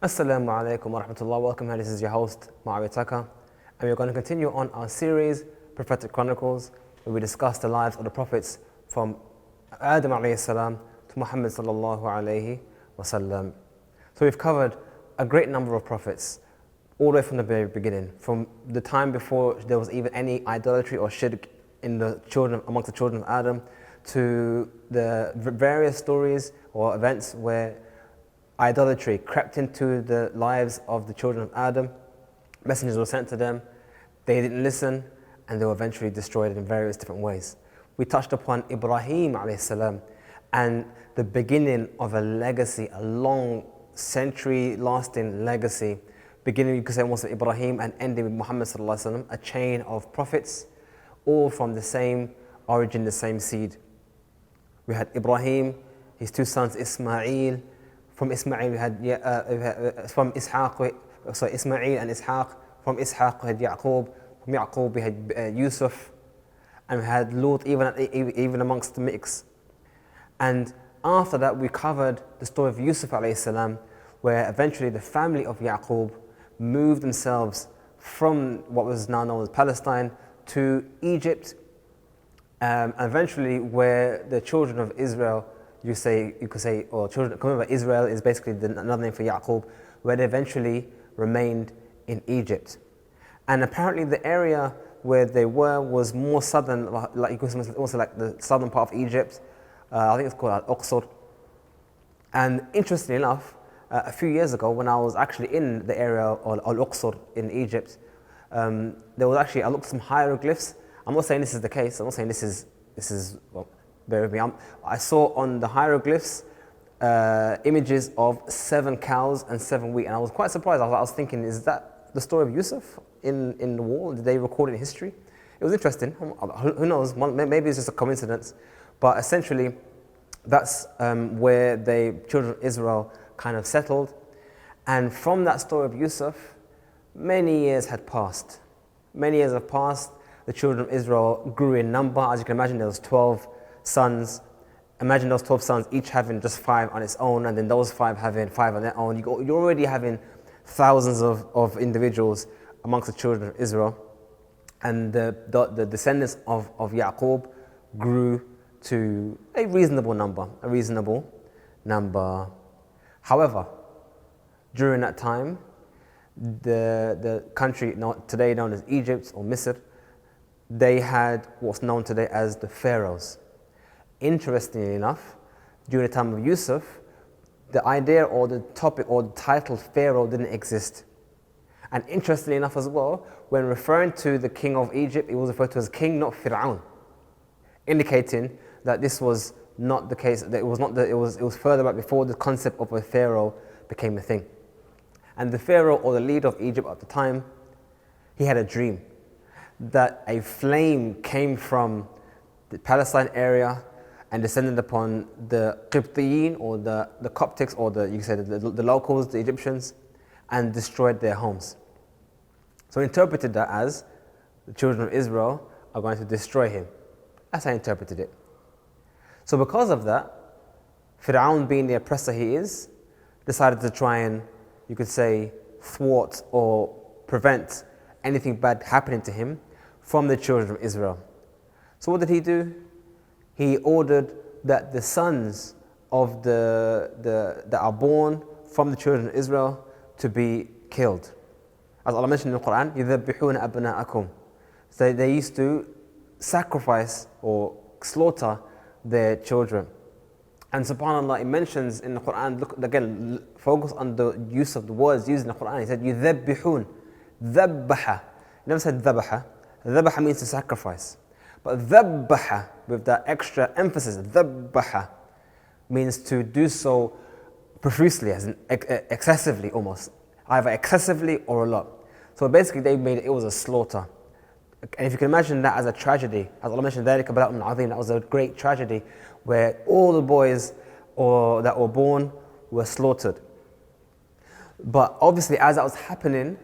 Assalamu alaikum wa rahmatullah. Welcome here. This is your host, Taka, and we're going to continue on our series, Prophetic Chronicles, where we discuss the lives of the prophets from Adam alayhi salam to Muhammad sallallahu alayhi wasallam. So we've covered a great number of prophets, all the way from the very beginning, from the time before there was even any idolatry or shirk amongst the children of Adam, to the various stories or events where idolatry crept into the lives of the children of Adam. Messengers were sent to them, they didn't listen, and they were eventually destroyed in various different ways. We touched upon Ibrahim alayhi salam and the beginning of a legacy, a long century-lasting legacy, beginning, you could say, almost with Ibrahim and ending with Muhammad sallallahu alaihi wasallam, a chain of prophets, all from the same origin, the same seed. We had Ibrahim, his two sons Ismail. From Ismail we had Ismail and Ishaq. From Ishaq we had Yaqub. From Yaqub we had Yusuf, and we had Lut even amongst the mix. And after that we covered the story of Yusuf alayhi salam, where eventually the family of Yaqub moved themselves from what was now known as Palestine to Egypt, eventually where the children of Israel, you could say, or children, remember Israel is basically another name for Yaqub, where they eventually remained in Egypt. And apparently the area where they were was more southern, like you could say, also like the southern part of Egypt. I think it's called Al-Aqsar. And interestingly enough, a few years ago when I was actually in the area of Al-Aqsar in Egypt, there was actually, I looked at some hieroglyphs. I'm not saying this is the case, I'm not saying this is well, bear with me. I saw on the hieroglyphs images of 7 cows and 7 wheat, and I was quite surprised. I was thinking, is that the story of Yusuf in the wall? Did they record it in history? It was interesting. Who knows? Maybe it's just a coincidence. But essentially, that's where the children of Israel kind of settled. And from that story of Yusuf, many years had passed. Many years have passed. The children of Israel grew in number. As you can imagine, there was 12 sons. Imagine those 12 sons each having just 5 on its own, and then those 5 having 5 on their own. You're already having thousands of individuals amongst the children of Israel. And the descendants of Yaqub grew to a reasonable number. However, during that time, the country today known as Egypt or Misr, they had what's known today as the pharaohs. Interestingly enough, during the time of Yusuf, the idea or the topic or the title pharaoh didn't exist. And interestingly enough as well, when referring to the king of Egypt, it was referred to as king, not Fir'aun, indicating that this was not the case. That it was further back before the concept of a pharaoh became a thing. And the pharaoh or the leader of Egypt at the time, he had a dream that a flame came from the Palestine area and descended upon the Qibtiyin or the Coptics, or you can say the locals, the Egyptians, and destroyed their homes. So he interpreted that as the children of Israel are going to destroy him. That's how I interpreted it. So because of that, Fir'aun, being the oppressor he is, decided to try and, you could say, thwart or prevent anything bad happening to him from the children of Israel. So what did he do? He ordered that the sons of that are born from the children of Israel to be killed. As Allah mentioned in the Quran, يُذَبِّحُونَ أَبْنَاءَكُمْ. So they used to sacrifice or slaughter their children. And subhanAllah, it mentions in the Quran, look again, focus on the use of the words used in the Quran. He said, يُذَبِّحُونَ, ذَبَّحَ. He never said ذَبَحَ. ذَبَحَ means to sacrifice. But ذَبَّحَ, with that extra emphasis, ذَبَّحَ, means to do so profusely, as in excessively almost. Either excessively or a lot. So basically they made it was a slaughter. And if you can imagine that as a tragedy, as Allah mentioned, ذَلِكَ بَلَاءٌ عَظِيمٌ, that was a great tragedy where all the boys that were born were slaughtered. But obviously as that was happening,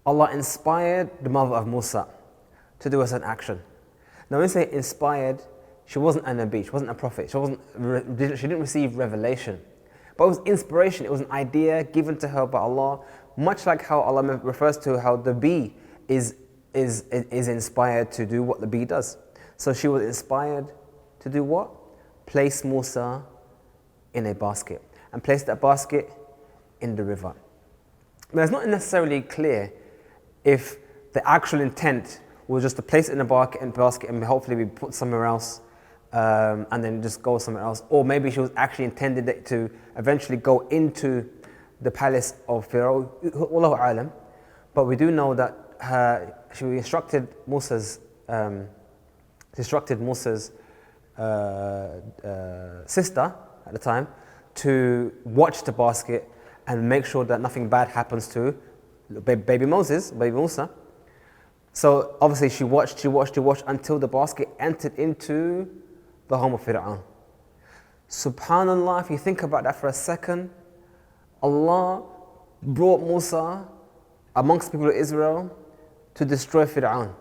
Allah inspired the mother of Musa to do a certain action. Now when we say inspired, she wasn't a Nabi, she wasn't a prophet, she didn't receive revelation. but it was inspiration. It was an idea given to her by Allah, much like how Allah refers to how the bee is inspired to do what the bee does. So she was inspired to do what? Place Musa in a basket and place that basket in the river. Now, it's not necessarily clear if the actual intent was just to place it in a basket and hopefully be put somewhere else and then just go somewhere else. Or maybe she was actually intended it to eventually go into the palace of Pharaoh. Wallahu a'lam. But we do know that she instructed Musa's sister at the time to watch the basket and make sure that nothing bad happens to baby Musa. So obviously she watched until the basket entered into the home of Fir'aun. Subhanallah, if you think about that for a second, Allah brought Musa amongst the people of Israel to destroy Fir'aun.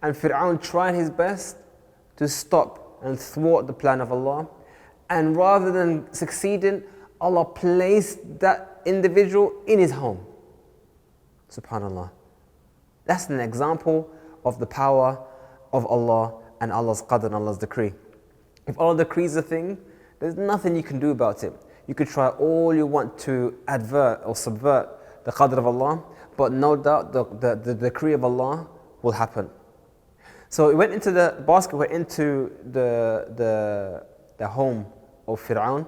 And Fir'aun tried his best to stop and thwart the plan of Allah. And rather than succeeding, Allah placed that individual in his home. Subhanallah. That's an example of the power of Allah and Allah's qadr and Allah's decree. If Allah decrees a thing, there's nothing you can do about it. You could try all you want to advert or subvert the qadr of Allah, but no doubt the decree of Allah will happen. So it went into the basket, went into the home of Fir'aun,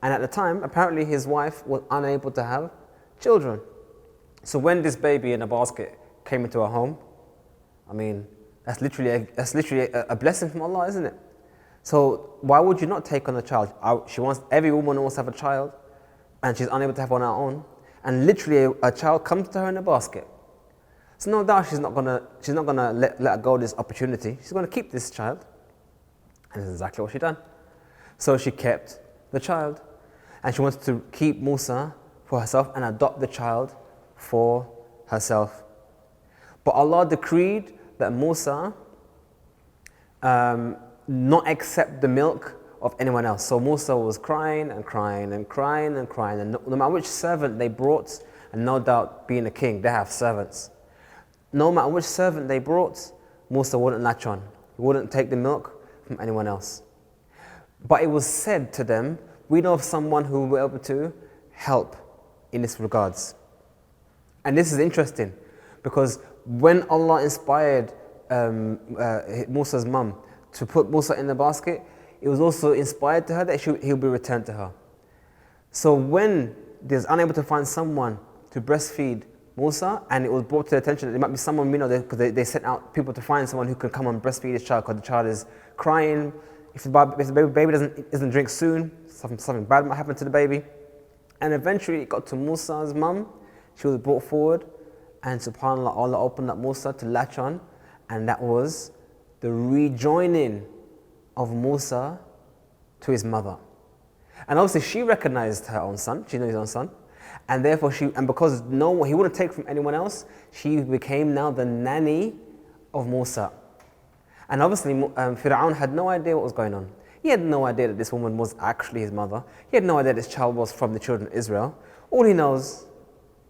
and at the time, apparently his wife was unable to have children. So when this baby in a basket came into her home, I mean, that's literally a blessing from Allah, isn't it? So why would you not take on a child? Every woman wants to have a child, and she's unable to have one on her own, and literally a child comes to her in a basket. So no doubt she's not gonna let go of this opportunity. She's gonna keep this child, and that's exactly what she done. So she kept the child, and she wants to keep Musa for herself and adopt the child for herself. But Allah decreed that Musa not accept the milk of anyone else. So Musa was crying, and no matter which servant they brought, and no doubt being a king, they have servants. No matter which servant they brought, Musa wouldn't latch on. He wouldn't take the milk from anyone else. But it was said to them, we know of someone who will be able to help in this regards. And this is interesting, because when Allah inspired Musa's mum to put Musa in the basket, it was also inspired to her that he'll be returned to her. So when there's unable to find someone to breastfeed Musa, and it was brought to their attention that there might be someone, because they sent out people to find someone who can come and breastfeed his child, because the child is crying. If the baby doesn't drink soon, something bad might happen to the baby. And eventually it got to Musa's mum. She was brought forward, and subhanAllah, Allah opened up Musa to latch on, and that was the rejoining of Musa to his mother. And obviously she recognized her own son, she knew his own son, and therefore because he wouldn't take from anyone else, she became now the nanny of Musa. And obviously Fir'aun had no idea what was going on. He had no idea that this woman was actually his mother. He had no idea this child was from the children of Israel. All he knows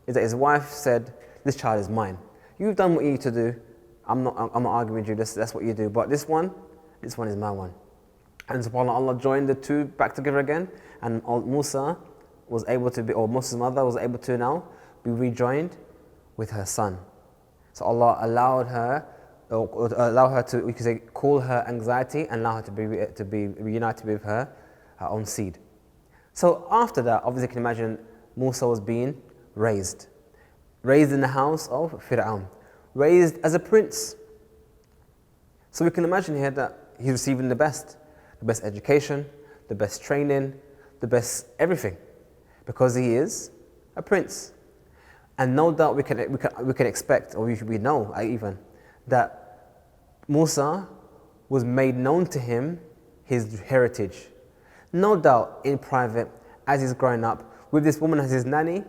is that his wife said, this child is mine. You've done what you need to do. I'm not arguing with you, that's what you do. But this one is my one. And subhanAllah, Allah joined the two back together again, and Musa was able to be, or Musa's mother was able to now be rejoined with her son. So Allah allowed her, to, we could say, cool her anxiety and allow her to be reunited with her own seed. So after that, obviously you can imagine Musa was being raised in the house of Fir'aun, raised as a prince. So we can imagine here that he's receiving the best education, the best training, the best everything, because he is a prince. And no doubt we can expect, or we know even, that Musa was made known to him his heritage. No doubt in private, as he's growing up, with this woman as his nanny,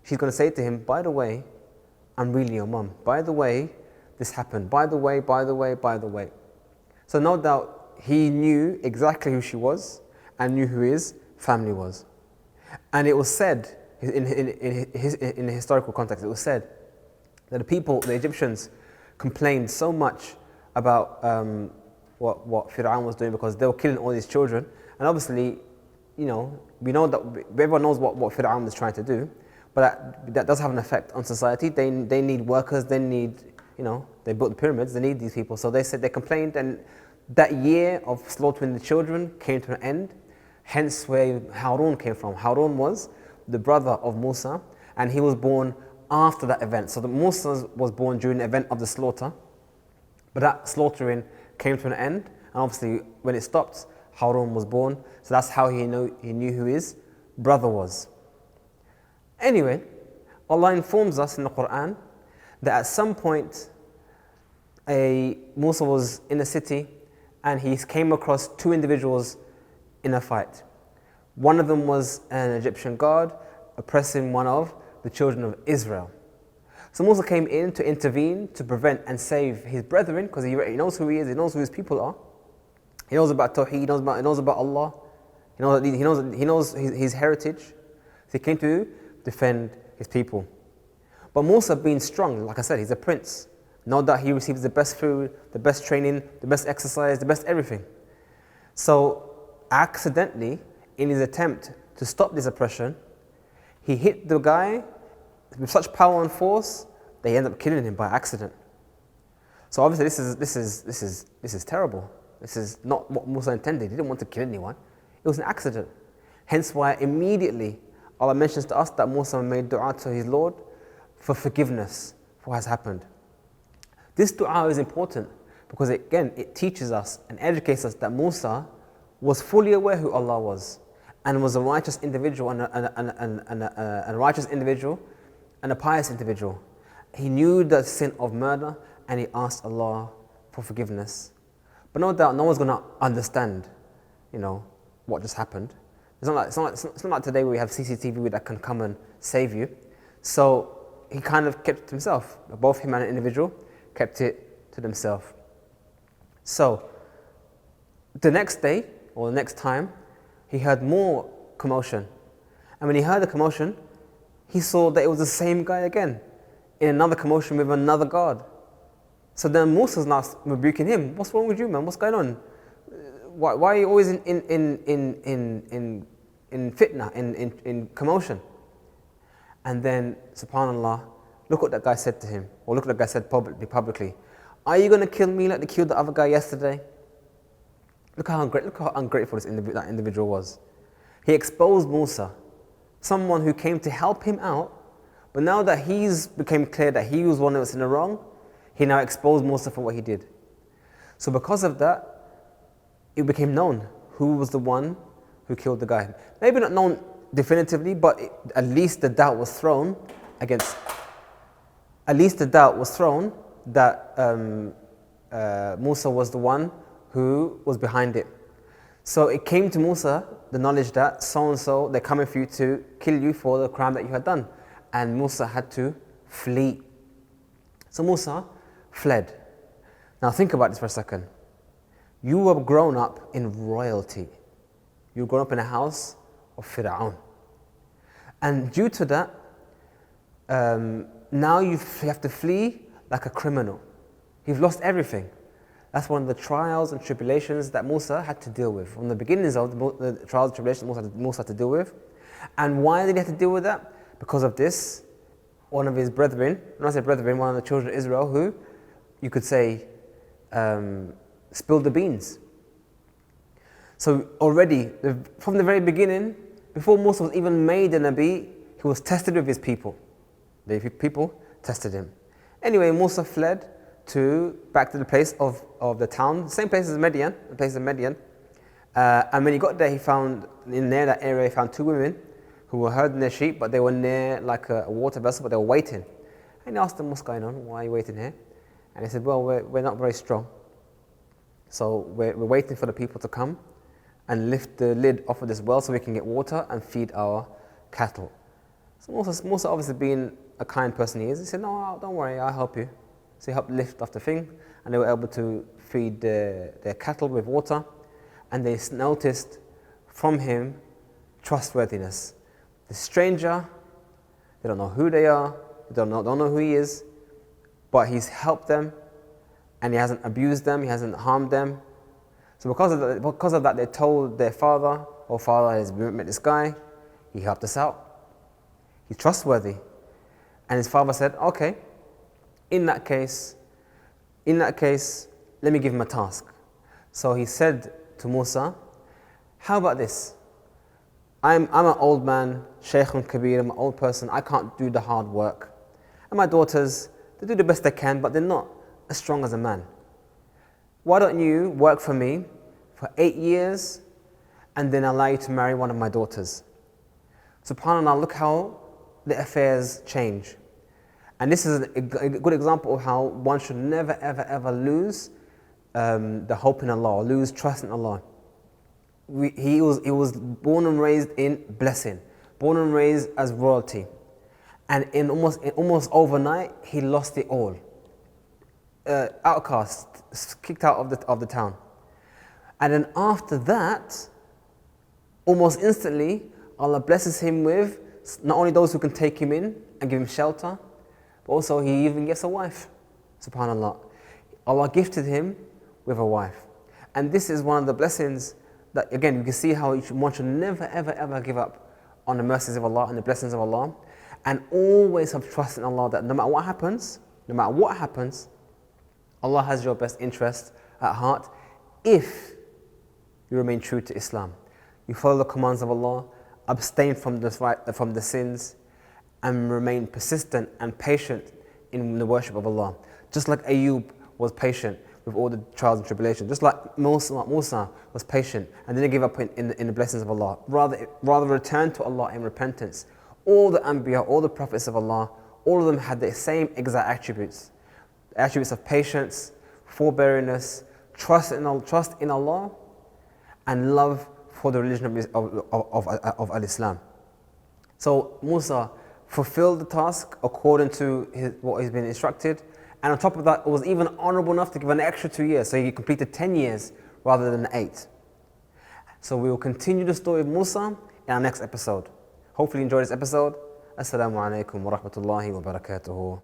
she's going to say to him, by the way, I'm really your mum. By the way, this happened. By the way. So no doubt he knew exactly who she was and knew who his family was. And it was said, in the historical context, it was said that the Egyptians, complained so much about what Fir'aun was doing because they were killing all these children. And obviously, we know that everyone knows what Fir'aun is trying to do, but that does have an effect on society. They need workers, they need, they built the pyramids, they need these people. So they complained, and that year of slaughtering the children came to an end. Hence where Harun came from. Harun was the brother of Musa, and he was born after that event. So the Musa was born during the event of the slaughter, but that slaughtering came to an end, and obviously when it stopped, Harun was born. So that's how he knew who his brother was. Anyway, Allah informs us in the Quran that at some point Musa was in a city and he came across two individuals in a fight. One of them was an Egyptian guard oppressing one of the children of Israel. So Musa came in to intervene, to prevent and save his brethren, because he knows who he is, he knows who his people are. He knows about Tawheed, he knows about Allah, he knows his heritage. So he came to defend his people. But Musa, being strong, like I said, he's a prince. Know that he receives the best food, the best training, the best exercise, the best everything. So accidentally, in his attempt to stop this oppression, he hit the guy with such power and force that he ended up killing him by accident. So obviously this is terrible. This is not what Musa intended. He didn't want to kill anyone. It was an accident. Hence why immediately Allah mentions to us that Musa made dua to his Lord for forgiveness for what has happened. This dua is important because it teaches us and educates us that Musa was fully aware who Allah was and was a righteous individual and a pious individual. He knew the sin of murder and he asked Allah for forgiveness. But no doubt, no one's going to understand, what just happened. It's not like today where we have CCTV that can come and save you. So he kind of kept it to himself. Both him and an individual kept it to themselves. So the next day, or the next time, he heard more commotion. And when he heard the commotion, he saw that it was the same guy again, in another commotion with another guard. So then Musa's now rebuking him. What's wrong with you, man? What's going on? Why are you always in fitna, in commotion? And then, subhanAllah, look what that guy said to him, or look what that guy said publicly. Are you going to kill me like they killed the other guy yesterday? Look how ungrateful that individual was. He exposed Musa, someone who came to help him out, but now that became clear that he was one that was in the wrong, he now exposed Musa for what he did. So because of that, it became known who was the one who killed the guy. Maybe not known definitively, but at least the doubt was thrown that Musa was the one who was behind it. So it came to Musa the knowledge that so-and-so, they're coming for you to kill you for the crime that you had done. And Musa had to flee. So Musa fled. Now think about this for a second. You were grown up in royalty. You were grown up in a house of Fir'aun. And due to that, now you have to flee like a criminal. You've lost everything. That's one of the trials and tribulations that Musa had to deal with. From the beginnings of the trials and tribulations Musa had to deal with. And why did he have to deal with that? Because of this, one of his brethren, when I say brethren, one of the children of Israel who, you could say, spilled the beans. So already, from the very beginning, before Musa was even made a Nabi, he was tested with his people. The people tested him. Anyway, Musa fled back to the place of the town, the same place as Midian, and when he got there, he found, near that area, he found two women who were herding their sheep, but they were near like a water vessel, but they were waiting. And he asked them, what's going on? Why are you waiting here? And they said, well, we're not very strong. So we're waiting for the people to come and lift the lid off of this well so we can get water and feed our cattle. So Musa obviously being a kind person he is, he said, no, don't worry, I'll help you. So he helped lift off the thing, and they were able to feed their cattle with water, and they noticed from him trustworthiness. The stranger, they don't know who they are, they don't know who he is, but he's helped them and he hasn't abused them, he hasn't harmed them. So because of that, they told their father, "Oh, father has met this guy, he helped us out, he's trustworthy." And his father said, "Okay, in that case, let me give him a task." So he said to Musa, "How about this? I'm an old man, Shaykhun Kabir, I'm an old person, I can't do the hard work. And my daughters, they do the best they can, but they're not as strong as a man. Why don't you work for me for 8 years and then allow you to marry one of my daughters?" SubhanAllah, look how the affairs change. And this is a good example of how one should never, ever, ever lose the hope in Allah, or lose trust in Allah. He was born and raised in blessing, born and raised as royalty. And in almost overnight, he lost it all. Outcast, kicked out of the town. And then after that, almost instantly, Allah blesses him with not only those who can take him in and give him shelter, but also he even gets a wife. SubhanAllah. Allah gifted him with a wife. And this is one of the blessings that, again, you can see how one should never, ever, ever give up on the mercies of Allah and the blessings of Allah, and always have trust in Allah that no matter what happens, Allah has your best interest at heart if you remain true to Islam. You follow the commands of Allah, abstain from the sins, and remain persistent and patient in the worship of Allah. Just like Ayub was patient with all the trials and tribulations, just like Musa was patient and didn't give up in the blessings of Allah. Rather return to Allah in repentance. All the Anbiya, all the prophets of Allah, all of them had the same exact attributes. The attributes of patience, forbearingness, trust in Allah, and love for the religion of Al-Islam. So Musa fulfilled the task according to what he's been instructed, and on top of that, it was even honorable enough to give an extra 2 years, so he completed 10 years rather than 8. So we will continue the story of Musa in our next episode. Hopefully you enjoyed this episode. Assalamu alaikum wa rahmatullahi wa barakatuhu.